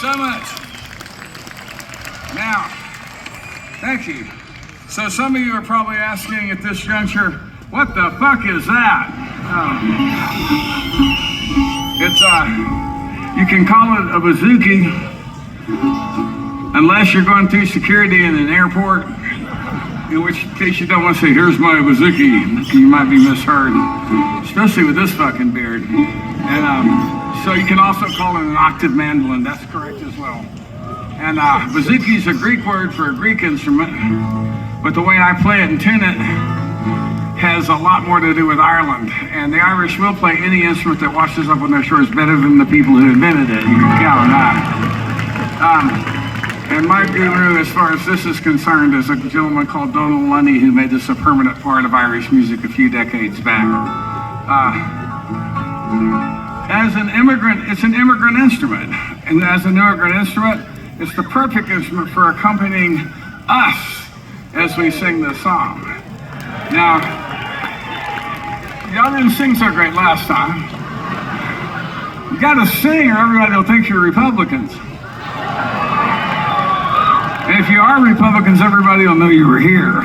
so much. Now, thank you. So some of you are probably asking at this juncture, what the fuck is that? You can call it a bazooki, unless you're going through security in an airport, in which case you don't want to say, here's my bazooki. You might be misheard, especially with this fucking beard. And so you can also call it an octave mandolin. That's correct as well. And bazooki is a Greek word for a Greek instrument, but the way I play it and tune it has a lot more to do with Ireland. And the Irish will play any instrument that washes up on their shores better than the people who invented it. You can count on that. And my guru, as far as this is concerned, is a gentleman called Donald Lundy, who made this a permanent part of Irish music a few decades back. As an immigrant, it's an immigrant instrument. And as an immigrant instrument, it's the perfect instrument for accompanying us as we sing this song. Now, y'all didn't sing so great last time. You gotta sing or everybody will think you're Republicans. And if you are Republicans, everybody will know you were here.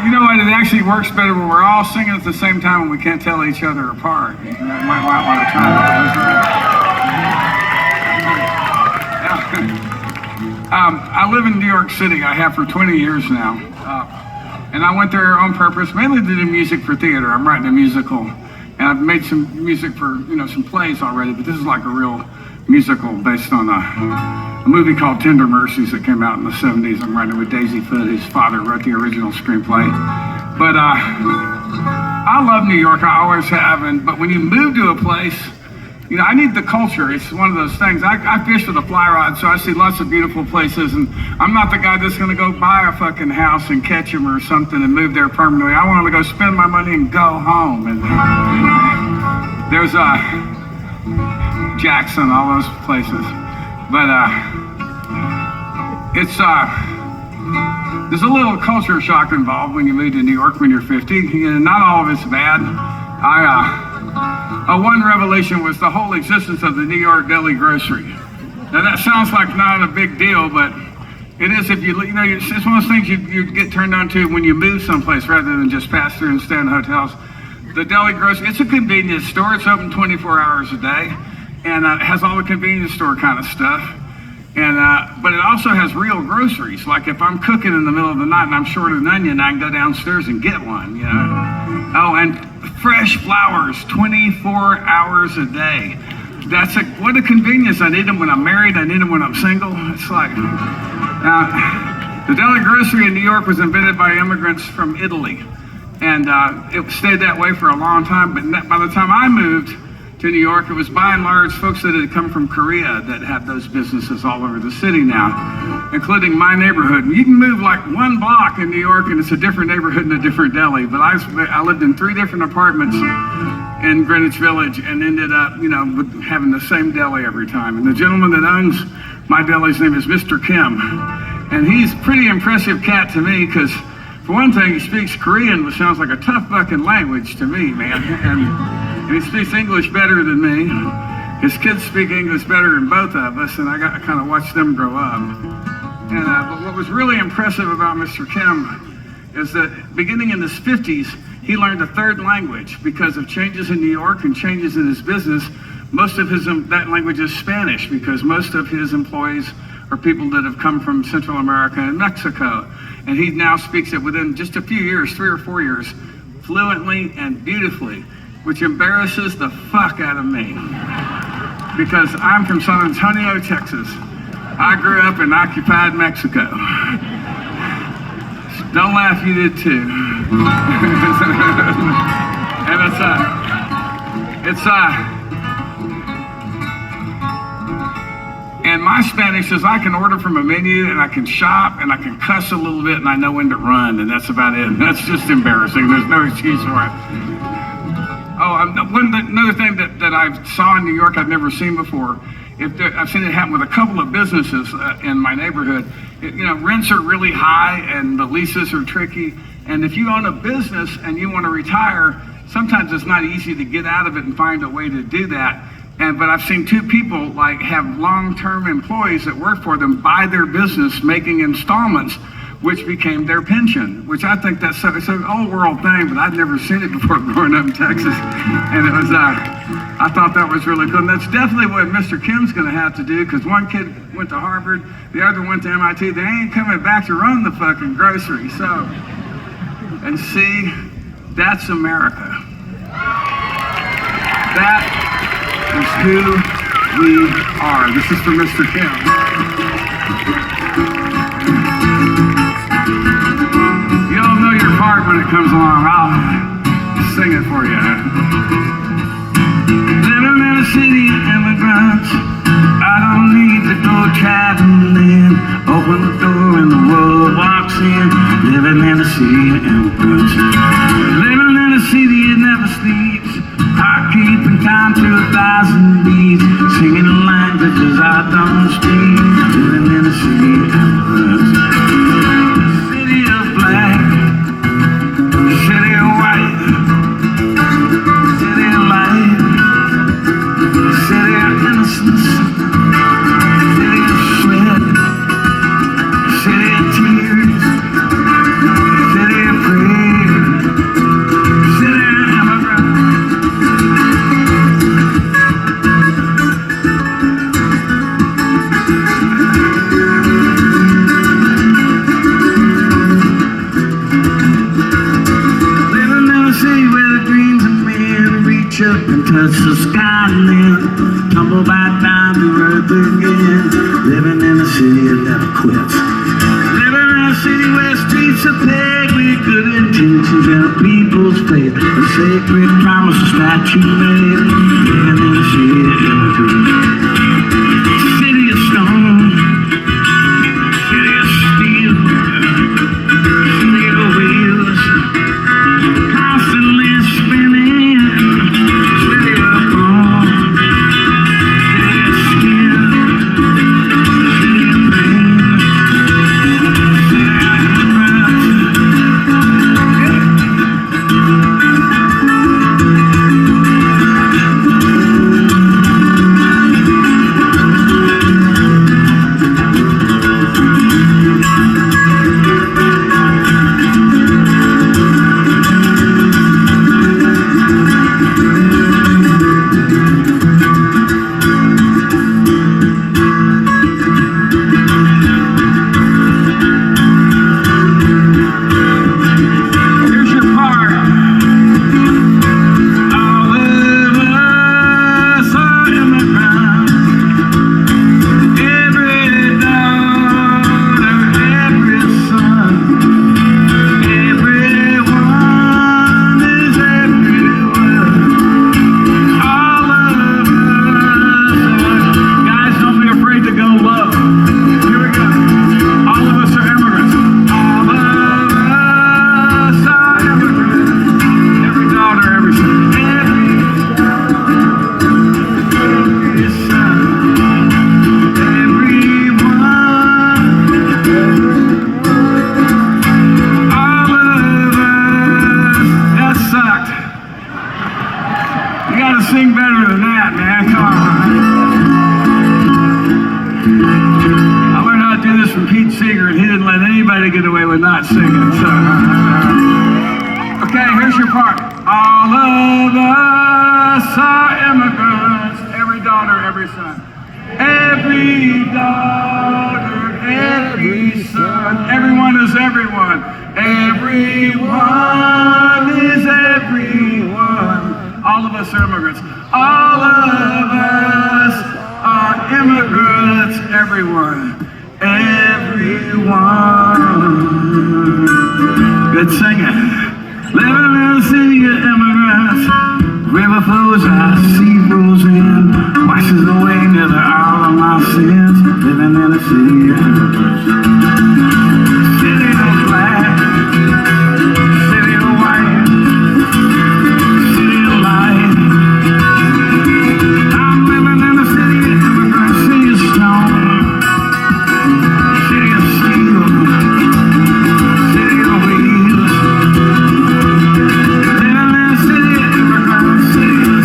You know what, it actually works better when we're all singing at the same time and we can't tell each other apart. You might want to try that. I live in New York City. I have for 20 years now. And I went there on purpose, mainly to do music for theater. I'm writing a musical. And I've made some music for, some plays already, but this is like a real musical based on a movie called Tender Mercies that came out in the 70s. I'm writing with Daisy Foote, whose father wrote the original screenplay. But I love New York, I always have. But when you move to a place, I need the culture. It's one of those things. I fish with a fly rod, so I see lots of beautiful places, and I'm not the guy that's going to go buy a fucking house and catch them or something and move there permanently. I want to go spend my money and go home. And there's Jackson, all those places. But there's a little culture shock involved when you move to New York when you're 50. Not all of it's bad. One revelation was the whole existence of the New York deli grocery. Now that sounds like not a big deal, but it is if it's one of those things you get turned on to when you move someplace rather than just pass through and stay in hotels. The deli grocery, it's a convenience store. It's open 24 hours a day, and it has all the convenience store kind of stuff. And but it also has real groceries. Like if I'm cooking in the middle of the night and I'm short of an onion, I can go downstairs and get one. Oh, and fresh flowers 24 hours a day. What a convenience. I need them when I'm married. I need them when I'm single. It's like, the deli grocery in New York was invented by immigrants from Italy. And it stayed that way for a long time. But by the time I moved to New York, it was by and large folks that had come from Korea that have those businesses all over the city now, including my neighborhood. You can move like one block in New York and it's a different neighborhood and a different deli. But I lived in 3 different apartments in Greenwich Village and ended up, with having the same deli every time. And the gentleman that owns my deli's name is Mr. Kim. And he's a pretty impressive cat to me because, for one thing, he speaks Korean, which sounds like a tough fucking language to me, man. And he speaks English better than me. His kids speak English better than both of us, and I got to kind of watch them grow up. And but what was really impressive about Mr. Kim is that beginning in his 50s, he learned a 3rd language because of changes in New York and changes in his business. Most of that language is Spanish because most of his employees are people that have come from Central America and Mexico. And he now speaks it within just a few years, 3 or 4 years, fluently and beautifully, which embarrasses the fuck out of me because I'm from San Antonio, Texas. I grew up in occupied Mexico. Don't laugh, you did too. And my Spanish is I can order from a menu and I can shop and I can cuss a little bit and I know when to run, and that's about it. That's just embarrassing. There's no excuse for it. Oh, another thing that I saw in New York I've never seen before. I've seen it happen with a couple of businesses in my neighborhood. Rents are really high and the leases are tricky. And if you own a business and you want to retire, sometimes it's not easy to get out of it and find a way to do that. But I've seen two people like have long-term employees that work for them buy their business, making installments, which became their pension, which I think it's an old world thing, but I'd never seen it before growing up in Texas. And it was, I thought that was really cool. And that's definitely what Mr. Kim's gonna have to do, because one kid went to Harvard, the other went to MIT. They ain't coming back to run the fucking grocery. So, and see, that's America. That is who we are. This is for Mr. Kim. You all know your part when it comes along. I'll sing it for you. Living in a city of immigrants, I don't need to go traveling. Open the door and the world walks in. Living in a city of immigrants. Living in a city that never sleeps. Heart keeping time to 1,000 beats. Singing in languages I don't speak. Living in a city of immigrants. City of black. City of white. City of light. City of innocence. City of sweat. City of tears. City of prayer. City of immigrants. Living in a city where the dreams of men reach up and touch the sky and then tumble back down to earth again. Living in a city that never quits. Living in a city where streets are paved with good intentions and people's faith. A sacred promises that you made. Living in a city that never quits. City of stone. City of steel. City of wheels. Constantly spinning. City of bone. City of skin. City of pain. City of Here's your part. All of us are immigrants. Every daughter, every son, everyone is everywhere. All of us guys, don't be afraid to go low. Here we go. All of us are immigrants. All of us are immigrants. Every daughter, every son, every son, everyone. All of us. That sucked. You gotta sing better than that, man. Come on. I learned how to do this from Pete Seeger, and he didn't let anybody get away with not singing. So, okay, here's your part. All of us are immigrants. Every daughter, every son. Every daughter, every son. Everyone is everyone. Everyone is everyone. All of us are immigrants. All of us are immigrants. Everyone. Everyone. Good singing. Living in a city of immigrants. River flows out, sea rolls in. Washes away nearly all of my sins. Living in a city of immigrants. City of black. City of white. City of light. I'm living in a city of immigrants. City of stone. City of steel. City of wheels. Living in a city of immigrants. City of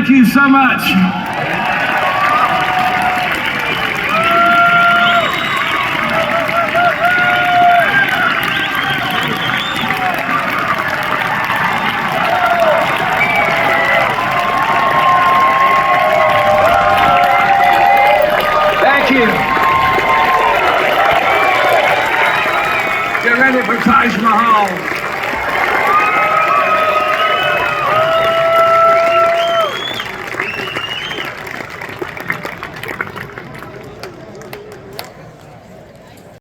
Thank you so much. Thank you. Get ready for Taj Mahal.